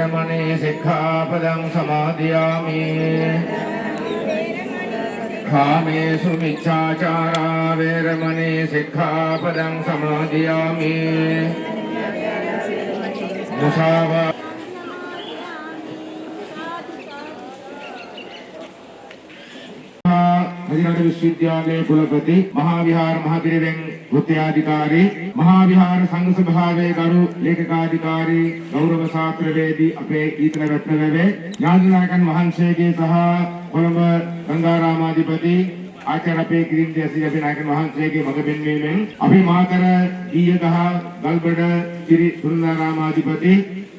වේරමණී සික්ඛාපදං සමාදියාමි කාමේසු මිච්ඡාචාරා වේරමණී සික්ඛාපදං සමාදියාමි මුසාවා हरियाणा विश्वविद्यालय कुलपति महाविहार महापिरिवें वृत्याधिकारी महाविहार संघ सभावे गरु लेखकाधिकारी गौरव छात्रवेदी अपे ईतन रत्नवे ඥාතිනායකන් වහන්සේගේ සහ කොළඹ ගංගාරාමාධිපති ආචාර්ය අපේ කිරින්දේ ඇසී අභිනායකන් වහන්සේගේ මඟ පෙන්වීමෙන් අපි මාතර ඊයගහ ගල්බඩ ශ්‍රී සුන්දරාමාධිපති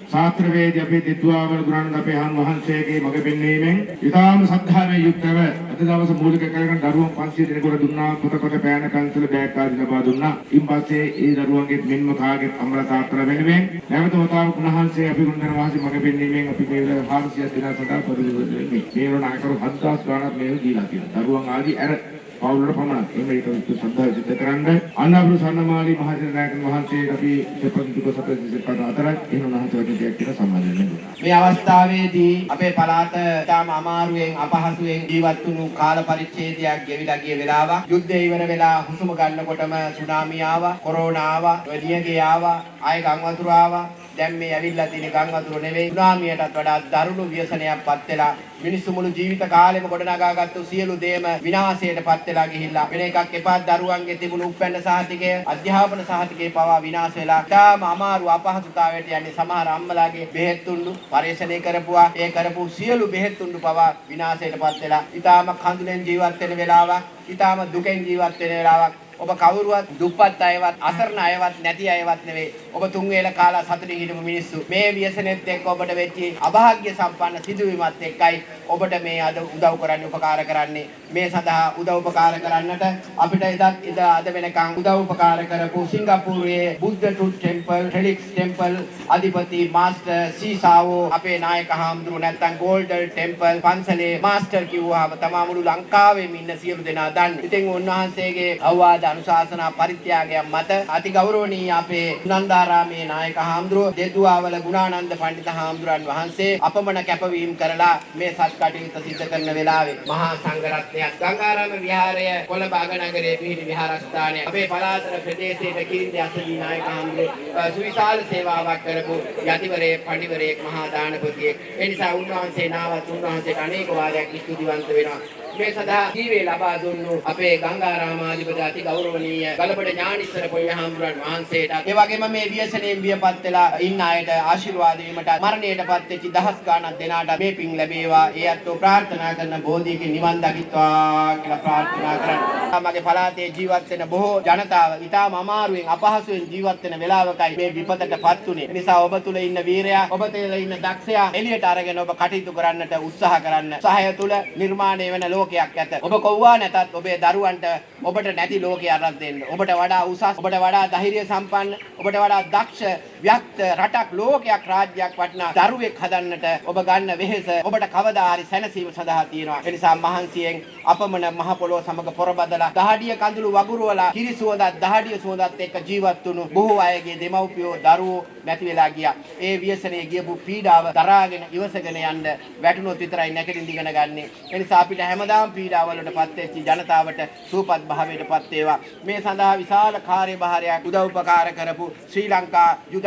छात्रवेदी अपे दिद्वावल गुणानंद अपे हन वහන්සේගේ මඟ පෙන්වීමෙන් ඊටාම සද්ධාමය යුක්තව අද දවස මූලික කරගෙන දරුවන් 500 දෙනෙකුට දුන්නා පොතපත පෑන පන්සල බෑග් ආදී ලබා දුන්නා. ඉන් පස්සේ ඒ දරුවන්ගේ මෙන්ම කාගේ අමලා තාත්තලා වෙනුවෙන් නැවත වතාවක් උන්වහන්සේ අපි ගුණදන වහන්සේ මඟ පෙන්වීමෙන් අපි මේ වෙලාව 400 දිනක් සඳහා පරිවිද වෙන්නේ. මේ වුණ අකරු 7000 ගණනක් මේක දීලා තියෙනවා. දරුවන් ආදී අර පවුලට පමණක් මේක ශ්‍රද්ධාව සිද්ධ කරන්න අන්නබුරු සන්නමාලි මහජනනායකන් වහන්සේට අපි සෙපන්දුක සප්‍රතිපද අතරක් එහෙම නැහතවකටයක් කියලා සම්මානය දෙනවා. මේ අවස්ථාවේදී අපේ පළාත තාම අමාරුවෙන් අපහසුයෙන් ජීවත් වුණු කාල පරිච්ඡේදයක් ගෙවිලා ගිය වෙලාවක් යුද්ධය ඉවර වෙලා හුස්ම ගන්නකොටම සුනාමිය ආවා, කොරෝනා ආවා, නියගේ ආවා, ආය ගම් වතුර ආවා. දැන් මේ ඇවිල්ලා තියෙන ගම් වතුර නෙවෙයි සුනාමියටත් වඩා දරුණු ව්‍යසනයක්පත් වෙලා මිනිස්සු මුළු ජීවිත කාලෙම ගොඩනගාගත්තු සියලු දේම විනාශයටපත් වෙලා ගිහිල්ලා වෙන එකක් එපා දරුවන්ගේ තිබුණු උපැන්න සහතිකය අධ්‍යාපන සහතිකේ පවා විනාශ වෙලා තාම අමාරු අපහසුතාවයට යන්නේ සමහර අම්මලාගේ බෙහෙත් තුණ්ඩු පරිශ්‍රණය කරපුවා ඒ කරපු සියලු බෙහෙත් තුණ්ඩු පවා විනාශයටපත් වෙලා ඊටාම කඳුලෙන් ජීවත් වෙන වෙලාවක් ඊටාම දුකෙන් ජීවත් වෙන වෙලාවක් ඔබ කවුරුවත් දුප්පත් අයවත් අසරණ අයවත් නැති අයවත් නෙවෙයි ඔබ තුන් වේල කාලා සතුටින් හිටපු මිනිස්සු මේ ව්‍යසනෙත් එක්ක ඔබට වෙච්ච අභාග්‍ය සම්පන්න සිදුවීමත් එක්කයි ඔබට මේ අද උදව් කරන්නේ උපකාර කරන්නේ මේ සඳහා උදව් උපකාර කරන්නට අපිට එදත් අද වෙනකන් උදව් උපකාර කරපු සිංගප්පූරුවේ බුද්ධ ට්‍රූත් ටෙම්පල් හෙලික්ස් ටෙම්පල් අධිපති මාස්ටර් සීසාවෝ අපේ නායක හාමුදුරුවෝ නැත්තම් ගෝල්ඩන් ටෙම්පල් පන්සලේ මාස්ටර් කිව්වහම තමා මුළු ලංකාවේම ඉන්න සියලු දෙනා දන්නේ. ඉතින් උන්වහන්සේගේ අවවාද අනුශාසනා පරිත්‍යාගයක් මත අති ගෞරවනීය අපේ නන්දාරාමේ නායක හාමුදුරුවෝ දෙදුවාවල ගුණානන්ද පඬිත හාමුදුරන් වහන්සේ අපමණ කැපවීම කරලා මේ සත්කටයුත්ත සිදු කරන වෙලාවේ මහා සංඝරත්නය ගංගාරාම විහාරය කොළඹ අගනගරයේ පිහිටි විහාරස්ථානය අපේ පළාතට ප්‍රදේශයේ කිරින්දේ අසලී නායක හාමුදුරුවෝ සුවිශාල සේවාවක් කරපු යතිවරේ පඬිවරයෙක් මහා දානපතියෙක් ඒ නිසා උන්වහන්සේ නාවත් උන්වහන්සේට අනේක වාරයක් ස්තුතිවන්ත වෙනවා. මේ සදා ජීවේ ලබා දුන්නු අපේ ගංගාරාමාධිපති අති ගෞරවනීය ගලබඩ ඥානිස්සර පොය හාමුදුරන් වහන්සේට ඒ වගේම මේ ව්‍යසනයෙන් වියපත් වෙලා ඉන්න අයට ආශිර්වාද වීමට මරණයටපත් වෙච්ච දහස් ගණන් දෙනාට මේ පින් ලැබේවා ඒ අත්ව ප්‍රාර්ථනා කරන බෝධියකින් නිවන් දකිත්වා කියලා ප්‍රාර්ථනා කරනවා. මගේ පළාතේ ජීවත් වෙන බොහෝ ජනතාව ඊටාම අමාරුවෙන් අපහසුයෙන් ජීවත් වෙන වෙලාවකයි මේ විපතටපත් උනේ. ඒ නිසා ඔබ තුල ඉන්න වීරයා ඔබ තුල ඉන්න දක්ෂයා එළියට අරගෙන ඔබ කටයුතු කරන්නට උත්සාහ කරන්න. සහය තුල නිර්මාණය වෙන ලෝකයක් ඇත. ඔබ කොව්වා නැතත් ඔබේ දරුවන්ට ඔබට නැති ලෝකයක් අරන් දෙන්න. ඔබට වඩා උසස්, ඔබට වඩා ධෛර්ය සම්පන්න, ඔබට වඩා දක්ෂ ව්‍යක්ත රටක් ලෝකයක් රාජ්‍යයක් වටනා දරුවෙක් හදන්නට ඔබ ගන්න වෙහෙස ඔබට කවදා හරි සැනසීම සඳහා තියෙනවා. ඒ නිසා මහන්සියෙන් අපමණ මහ පොළොව සමග පොරබදලා දහඩිය කඳුළු වගුරුවලා කිරි සුවඳත් දහඩිය සුවඳත් එක්ක ජීවත් වුණු බොහෝ අයගේ දෙමව්පියෝ දරුවෝ නැති වෙලා ගියා. ඒ ව්‍යසනයේ ගියපු පීඩාව දරාගෙන ඉවසගෙන යන්න වැටුනොත් විතරයි නැකලින් දිගන ගන්නෙ. ඒ නිසා අපිට හැමදාම පීඩාවලටපත් වෙච්ච ජනතාවට සූපත් භාවයටපත් වේවා. මේ සඳහා විශාල කාර්යභාරයක් උදව් උපකාර කරපු ශ්‍රී ලංකා යුද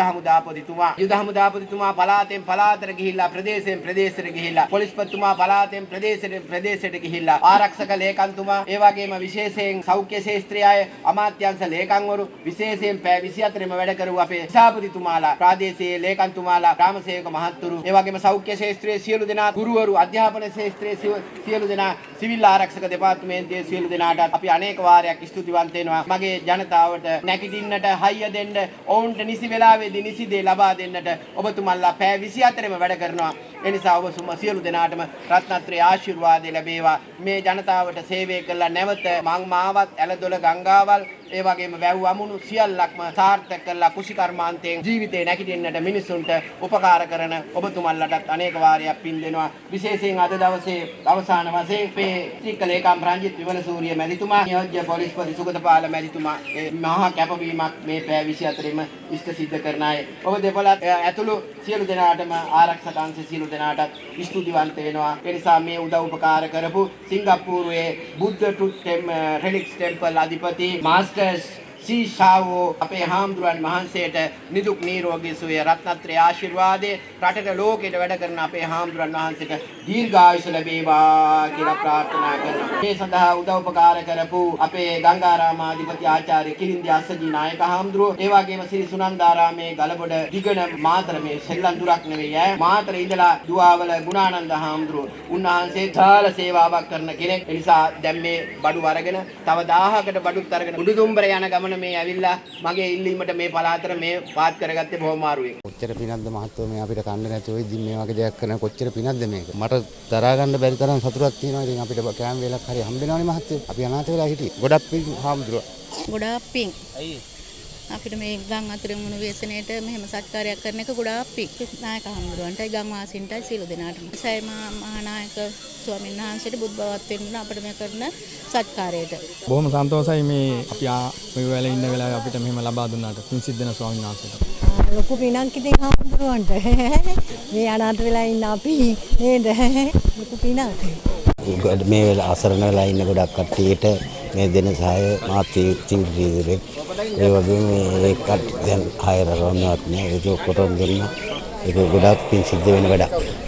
හමුදාපතිතුමා පළාතෙන් පළාතට ගිහිල්ලා ප්‍රදේශයෙන් ප්‍රදේශයට ගිහිල්ලා පොලිස්පතිතුමා පළාතෙන් ප්‍රදේශයෙන් ප්‍රදේශයට ගිහිල්ලා ආරක්ෂක ලේකම්තුමා ඒ වගේම විශේෂයෙන් සෞඛ්‍ය ශාස්ත්‍රයය අමාත්‍යාංශ ලේකම්වරු විශේෂයෙන් පැය 24ම වැඩ කරුව අපේ සභාපතිතුමාලා ප්‍රාදේශීය ලේකම්තුමාලා ග්‍රාම සේවක මහත්තුරු ඒ වගේම සෞඛ්‍ය ශාස්ත්‍රයේ සියලු දෙනා ගුරුවරු අධ්‍යාපන ශාස්ත්‍රයේ සියලු දෙනා සිවිල් ආරක්ෂක දෙපාර්තමේන්තුවේ සියලු දෙනාට අපි අනේක වාරයක් ස්තුතිවන්ත වෙනවා. මගේ ජනතාවට නැගිටින්නට හයිය දෙන්න ඔවුන්ට නිසි වෙලාවේදී නිසි දේ ලබා දෙන්නට ඔබතුමන්ලා පැය 24ම වැඩ කරනවා. ඒ නිසා ඔබ සියලු දෙනාටම රත්නත්‍රයේ ආශිර්වාදය ලැබේවා. මේ ජනතාවට සේවය කළා නැවත මාවත් ඇලදොල ගංගාවල් ඒ වගේම වැව් අමුණු සියල්ලක්ම සාර්ථක කළා කුෂිකර්මාන්තයෙන් ජීවිතේ නැගිටින්නට මිනිසුන්ට උපකාර කරන ඔබතුමන්ලටත් අනේක වාරයක් පින් දෙනවා. විශේෂයෙන් අද දවසේ අවසාන වශයෙන් මේ ශ්‍රී ලේකම් රංජිත් විමලසූරිය මැතිතුමා, නියෝජ්‍ය පොලිස්පති සුගතපාල මැතිතුමා මහා කැපවීමක් මේ පැය 24ෙම ඉෂ්ට සිද්ධ කරන අය. ඔබ දෙපළත් ඇතුළු සියලු දෙනාටම ආරක්ෂක අංශ සියලු දෙනාටත් ස්තුතිවන්ත වෙනවා. ඒ නිසා මේ උදව් උපකාර කරපු සිංගප්පූරුවේ බුද්ධ ට්‍රුත් රෙලික්ස් ටෙම්පල් අධිපති මාස්ටර්ස් සීෂාවෝ අපේ හාමුදුරන් වහන්සේට නිදුක් නිරෝගී සුවය රත්නත්‍රයේ ආශිර්වාදේ රටට ලෝකෙට වැඩ කරන අපේ හාමුදුරන් වහන්සේට දීර්ඝායුෂ ලැබේවා කියලා ප්‍රාර්ථනා කරනවා. මේ සඳහා උදව් උපකාර කරපු අපේ ගංගාරාමාධිපති ආචාර්ය කිලින්දි අස්සජී නායක හාමුදුරුවෝ, ඒ වගේම ශ්‍රී සුනන්දාරාමේ ගලබොඩ දිගන මාතර මේ සෙල්ලම් දුරක් නෙවෙයි ඈ මාතර ඉඳලා දුවාවල ගුණානන්ද හාමුදුරුවෝ උන්වහන්සේ තාල සේවාවක් කරන කෙනෙක්. ඒ නිසා දැන් මේ බඩු අරගෙන තව 1000කට බඩුත් අරගෙන උඩුදුම්බර යන ගමන මේ ඇවිල්ලා මගේ ඉල්ලීමට මේ පළාතට මේ පාත් කරගත්තේ බොහොම අමාරුවෙන්. කොච්චර පිනක්ද මහත්තයෝ මේ අපිට කන්න නැතුව ඉතින් මේ වගේ දෙයක් කරන කොච්චර පිනක්ද මේක. මට දරා ගන්න බැරි තරම් සතුටක් තියෙනවා. ඉතින් අපිට කෑම වේලක් හරි හම්බෙනවනේ මහත්තයෝ. අපි අනාථ වෙලා හිටියේ. ගොඩක් පින් හාමුදුරුවෝ. ගොඩාක් පින්. අයියේ. අපිට මේ ගම් අතරින් වුණු ව්‍යසනයේට මෙහෙම සත්කාරයක් කරන එක ගොඩාක් පින්. නායක හාමුදුරුවන්ටයි ගම් වාසීන්ටයි සියලු දෙනාටම. සයි මහානායක ස්වාමීන් වහන්සේට බුද්ධ බවත් වෙන්න අපිට මේ කරන සත්කාරයට. බොහොම සන්තෝෂයි මේ අපි මේ වෙලාවේ ඉන්න වෙලාවේ අපිට මෙහෙම ලබා දුන්නාට. පින් සිද්ධ වෙන ස්වාමීන් වහන්සේට. ලොකු පිනක් ඉතින් හාමුදුරුවන්ට. මේ අනාථ වෙලා ඉන්න අපි නේද? ලොකු පිනක්. මේ වෙලාව අසරණ වෙලා ඉන්න ගොඩක් කට්ටියට මේ දෙන සහාය මාත් තීව්‍රීදෙක්. ඒ වගේම මේකට දැන් ආයෙත් රවන්නවත් නෑ. ඒක කොටන් දුන්නා. ඒක ගොඩක් පින් සිද්ධ වෙන වැඩක්.